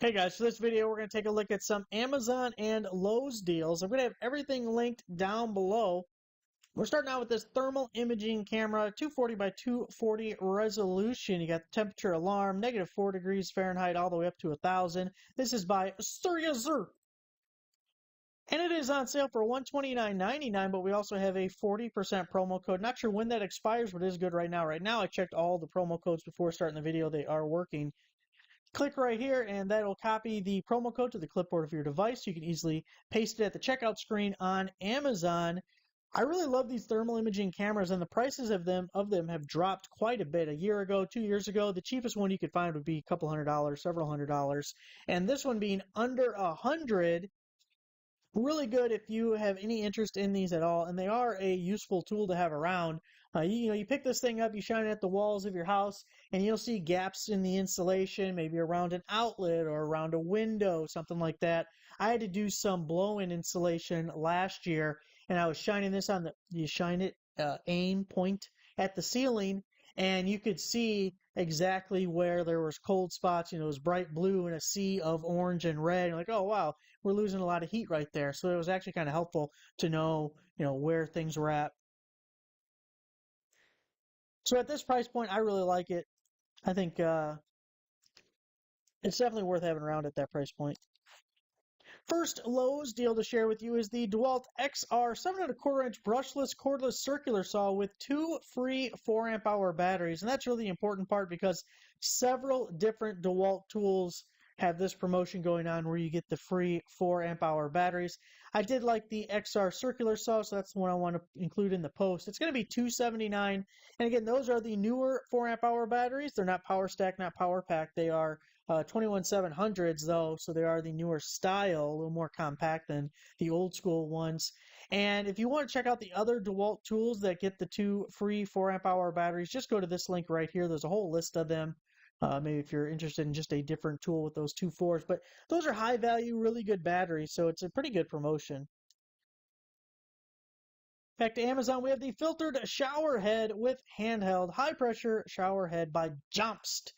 Hey guys, for this video, we're going to take a look at some Amazon and Lowe's deals. I'm going to have everything linked down below. We're starting out with this thermal imaging camera, 240 by 240 resolution. You got the temperature alarm, -4 degrees Fahrenheit, all the way up to 1,000. This is by STRuggleville. And it is on sale for $129.99, but we also have a 40% promo code. Not sure when that expires, but it is good right now. Right now, I checked all the promo codes before starting the video. They are working. Click right here and that'll copy the promo code to the clipboard of your device. You can easily paste it at the checkout screen on Amazon. I really love these thermal imaging cameras, and the prices of them have dropped quite a bit. A year ago, 2 years ago, the cheapest one you could find would be a couple $100, several $100. And this one being under $100, really good if you have any interest in these at all, and they are a useful tool to have around. You pick this thing up, you shine it at the walls of your house, and you'll see gaps in the insulation, maybe around an outlet or around a window, something like that. I had to do some blow-in insulation last year, and I was shining this on you shine it, aim, point at the ceiling, and you could see exactly where there was cold spots. It was bright blue and a sea of orange and red. And like, oh wow, we're losing a lot of heat right there. So it was actually kind of helpful to know, where things were at. So at this price point, I really like it. I think it's definitely worth having around at that price point. First Lowe's deal to share with you is the DeWalt XR 7¼ inch brushless cordless circular saw with 2 free 4 amp hour batteries. And that's really the important part, because several different DeWalt tools have this promotion going on where you get the free 4 amp hour batteries. I did like the XR circular saw, so that's the one I want to include in the post. It's going to be $279. And again, those are the newer 4 amp hour batteries. They're not power stack, not power pack. They are 21700s though, so they are the newer style, a little more compact than the old school ones. And if you want to check out the other DeWalt tools that get the 2 free 4 amp hour batteries, just go to this link right here. There's a whole list of them. Maybe if you're interested in just a different tool with those 2 4s, but those are high value, really good batteries, so it's a pretty good promotion. Back to Amazon, we have the filtered shower head with handheld high pressure shower head by Jomst.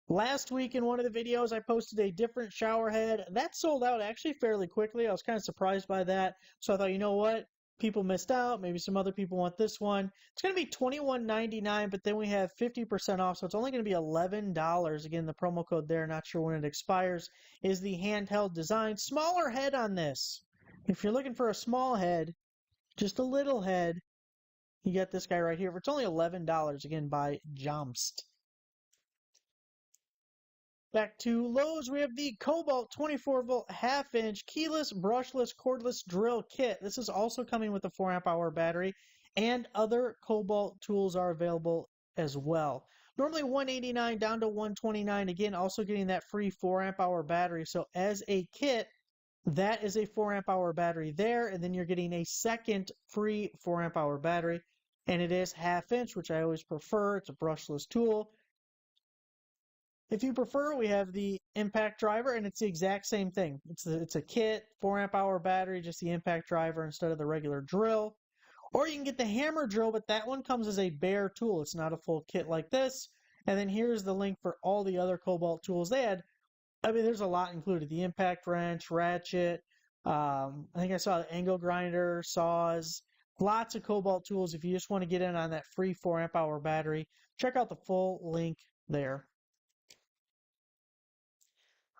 Last week in one of the videos, I posted a different shower head. That sold out actually fairly quickly. I was kind of surprised by that. So I thought, you know what? People missed out. Maybe some other people want this one. It's going to be $21.99, but then we have 50% off. So it's only going to be $11. Again, the promo code there, not sure when it expires, is the handheld design. Smaller head on this. If you're looking for a small head, just a little head, you get this guy right here. It's only $11, again, by Jomst. Back to Lowe's, we have the Kobalt 24-volt half-inch keyless, brushless, cordless drill kit. This is also coming with a 4 amp hour battery, and other Kobalt tools are available as well. Normally $189 down to $129. Again, also getting that free 4 amp hour battery. So as a kit, that is a 4 amp hour battery there, and then you're getting a second free 4 amp hour battery, and it is half-inch, which I always prefer. It's a brushless tool. If you prefer, we have the impact driver, and it's the exact same thing. It's a kit, 4 amp hour battery, just the impact driver instead of the regular drill. Or you can get the hammer drill, but that one comes as a bare tool. It's not a full kit like this. And then here's the link for all the other Kobalt tools they had. There's a lot included. The impact wrench, ratchet, I think I saw the angle grinder, saws, lots of Kobalt tools. If you just want to get in on that free 4 amp hour battery, check out the full link there.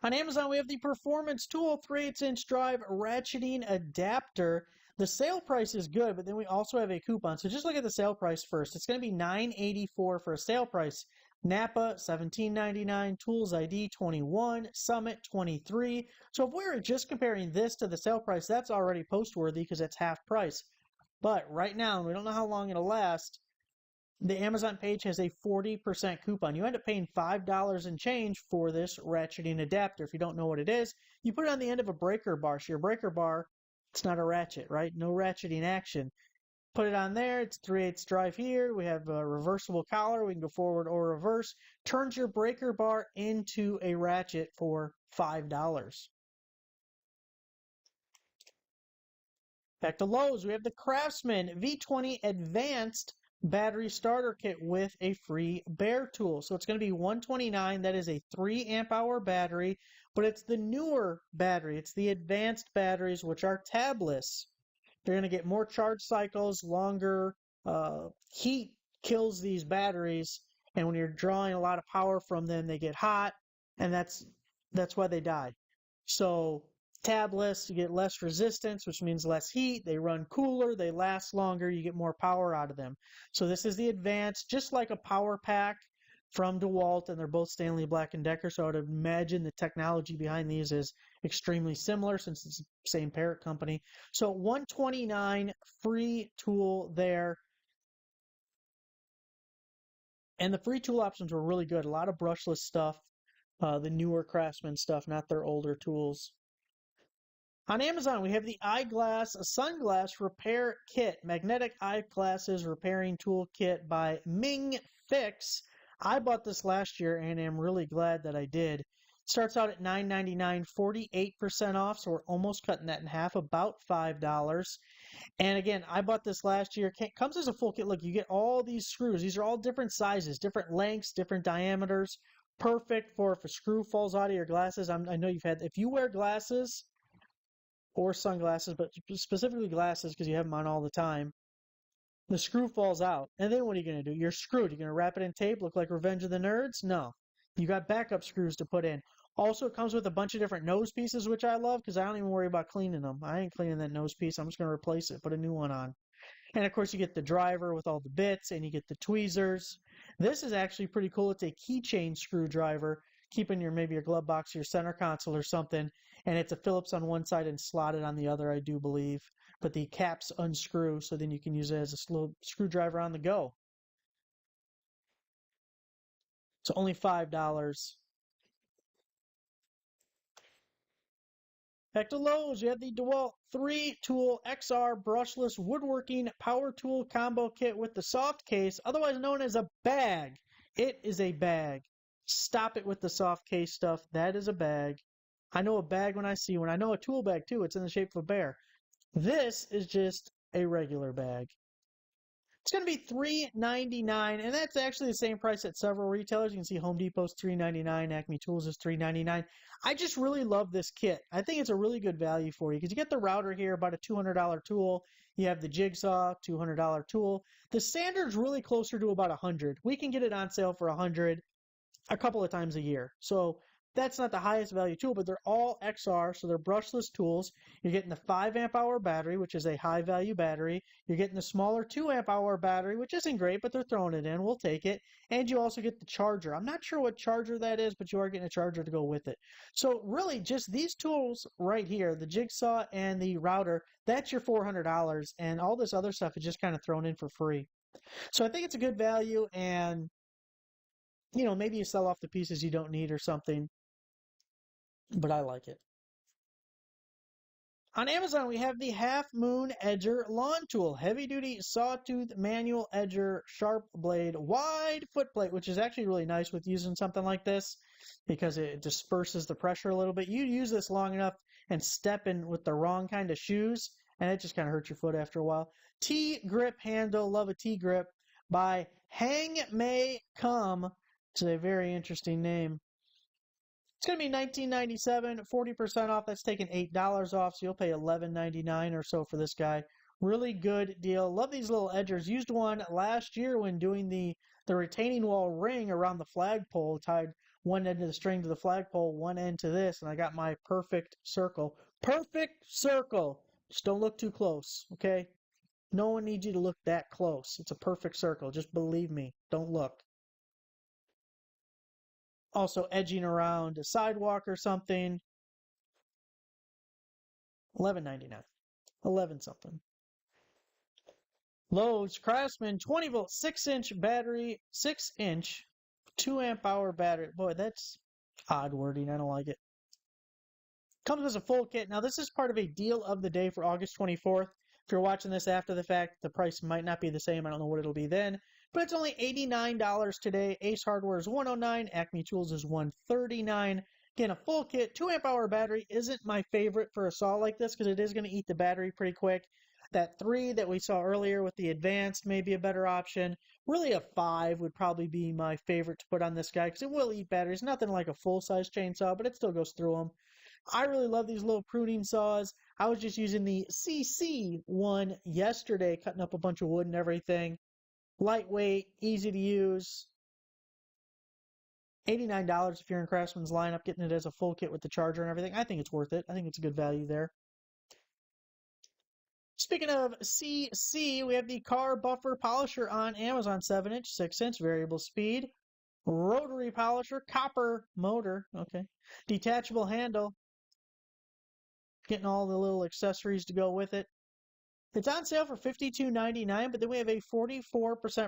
On Amazon, we have the Performance Tool 3/8 inch drive ratcheting adapter. The sale price is good, but then we also have a coupon. So just look at the sale price first. It's going to be $9.84 for a sale price. Napa, $17.99. Tools ID, $21. Summit, $23. So if we were just comparing this to the sale price, that's already post-worthy because it's half price. But right now, we don't know how long it'll last, the Amazon page has a 40% coupon. You end up paying $5 and change for this ratcheting adapter. If you don't know what it is, you put it on the end of a breaker bar. So your breaker bar, it's not a ratchet, right? No ratcheting action. Put it on there. It's 3/8 drive here. We have a reversible collar. We can go forward or reverse. Turns your breaker bar into a ratchet for $5. Back to Lowe's, we have the Craftsman V20 Advanced battery starter kit with a free bare tool. So it's going to be $129. That is a 3 amp hour battery, but it's the newer battery. It's the advanced batteries, which are tabless. They're going to get more charge cycles, longer. Heat kills these batteries, and when you're drawing a lot of power from them, they get hot, and that's why they die. So tabless, you get less resistance, which means less heat. They run cooler, they last longer, you get more power out of them. So this is the advanced, just like a power pack from DeWalt, and they're both Stanley Black & Decker, so I would imagine the technology behind these is extremely similar since it's the same parent company. So $129 free tool there. And the free tool options were really good. A lot of brushless stuff, the newer Craftsman stuff, not their older tools. On Amazon, we have the Eyeglass Sunglass Repair Kit, Magnetic Eyeglasses Repairing Tool Kit by Ming Fix. I bought this last year and am really glad that I did. It starts out at $9.99, 48% off, so we're almost cutting that in half, about $5. And again, I bought this last year. It comes as a full kit. Look, you get all these screws. These are all different sizes, different lengths, different diameters. Perfect for if a screw falls out of your glasses. I know you've had, if you wear glasses or sunglasses, but specifically glasses because you have them on all the time, the screw falls out. And then what are you going to do? You're screwed. You're going to wrap it in tape, look like Revenge of the Nerds? No. You got backup screws to put in. Also, it comes with a bunch of different nose pieces, which I love because I don't even worry about cleaning them. I ain't cleaning that nose piece. I'm just going to replace it, put a new one on. And of course, you get the driver with all the bits and you get the tweezers. This is actually pretty cool. It's a keychain screwdriver, keeping maybe your glove box, your center console or something. And it's a Phillips on one side and slotted on the other, I do believe. But the caps unscrew, so then you can use it as a slow screwdriver on the go. It's only $5. Back to Lowe's, you have the DeWalt 3-tool XR brushless woodworking power tool combo kit with the soft case, otherwise known as a bag. It is a bag. Stop it with the soft case stuff. That is a bag. I know a bag when I see one. I know a tool bag too. It's in the shape of a bear. This is just a regular bag. It's going to be $3.99, and that's actually the same price at several retailers. You can see Home Depot's $3.99, Acme Tools is $3.99. I just really love this kit. I think it's a really good value for you because you get the router here, about a $200 tool. You have the jigsaw, $200 tool. The standard's really closer to about $100. We can get it on sale for $100 a couple of times a year. So that's not the highest value tool, but they're all XR, so they're brushless tools. You're getting the 5 amp hour battery, which is a high value battery. You're getting the smaller 2 amp hour battery, which isn't great, but they're throwing it in. We'll take it. And you also get the charger. I'm not sure what charger that is, but you are getting a charger to go with it. So really, just these tools right here, the jigsaw and the router, that's your $400, and all this other stuff is just kind of thrown in for free. So I think it's a good value, and maybe you sell off the pieces you don't need or something. But I like it. On Amazon, we have the Half Moon Edger Lawn Tool, heavy-duty sawtooth manual edger, sharp blade, wide foot plate, which is actually really nice with using something like this because it disperses the pressure a little bit. You use this long enough and step in with the wrong kind of shoes, and it just kind of hurts your foot after a while. T-grip handle, love a T-grip, by Hang May Come. It's a very interesting name. It's going to be $19.97, 40% off. That's taking $8 off, so you'll pay $11.99 or so for this guy. Really good deal. Love these little edgers. Used one last year when doing the retaining wall ring around the flagpole. Tied one end of the string to the flagpole, one end to this, and I got my perfect circle. Perfect circle! Just don't look too close, okay? No one needs you to look that close. It's a perfect circle. Just believe me. Don't look. Also edging around a sidewalk or something. $11.99. 11 something. Lowe's Craftsman 20 volt 6-inch battery, 6-inch 2 amp hour battery. Boy, that's odd wording. I don't like it. Comes as a full kit. Now this is part of a deal of the day for August 24th. If you're watching this after the fact, the price might not be the same. I don't know what it'll be then. But it's only $89 today. Ace Hardware is $109. Acme Tools is $139. Again, a full kit, 2 amp hour battery isn't my favorite for a saw like this because it is going to eat the battery pretty quick. That 3 that we saw earlier with the advanced may be a better option. Really, a 5 would probably be my favorite to put on this guy because it will eat batteries. Nothing like a full-size chainsaw, but it still goes through them. I really love these little pruning saws. I was just using the CC one yesterday, cutting up a bunch of wood and everything. Lightweight, easy to use. $89 if you're in Craftsman's lineup, getting it as a full kit with the charger and everything. I think it's worth it. I think it's a good value there. Speaking of CC, we have the car buffer polisher on Amazon, 7-inch, 6-inch, variable speed. Rotary polisher, copper motor, okay. Detachable handle. Getting all the little accessories to go with it. It's on sale for $52.99, but then we have a 44%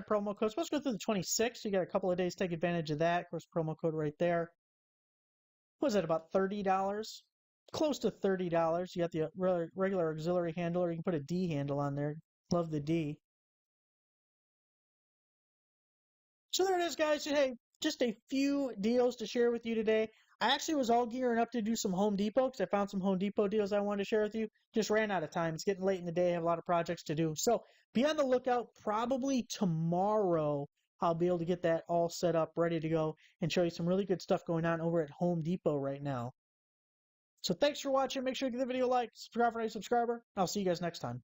promo code. Supposed to go through the 26th, so you got a couple of days to take advantage of that. Of course, promo code right there. What was that, about $30? Close to $30. You got the regular auxiliary handle, or you can put a D handle on there. Love the D. So there it is, guys. Hey, just a few deals to share with you today. I actually was all gearing up to do some Home Depot because I found some Home Depot deals I wanted to share with you. Just ran out of time. It's getting late in the day. I have a lot of projects to do. So be on the lookout. Probably tomorrow I'll be able to get that all set up, ready to go, and show you some really good stuff going on over at Home Depot right now. So thanks for watching. Make sure you give the video a like, subscribe for a new subscriber. I'll see you guys next time.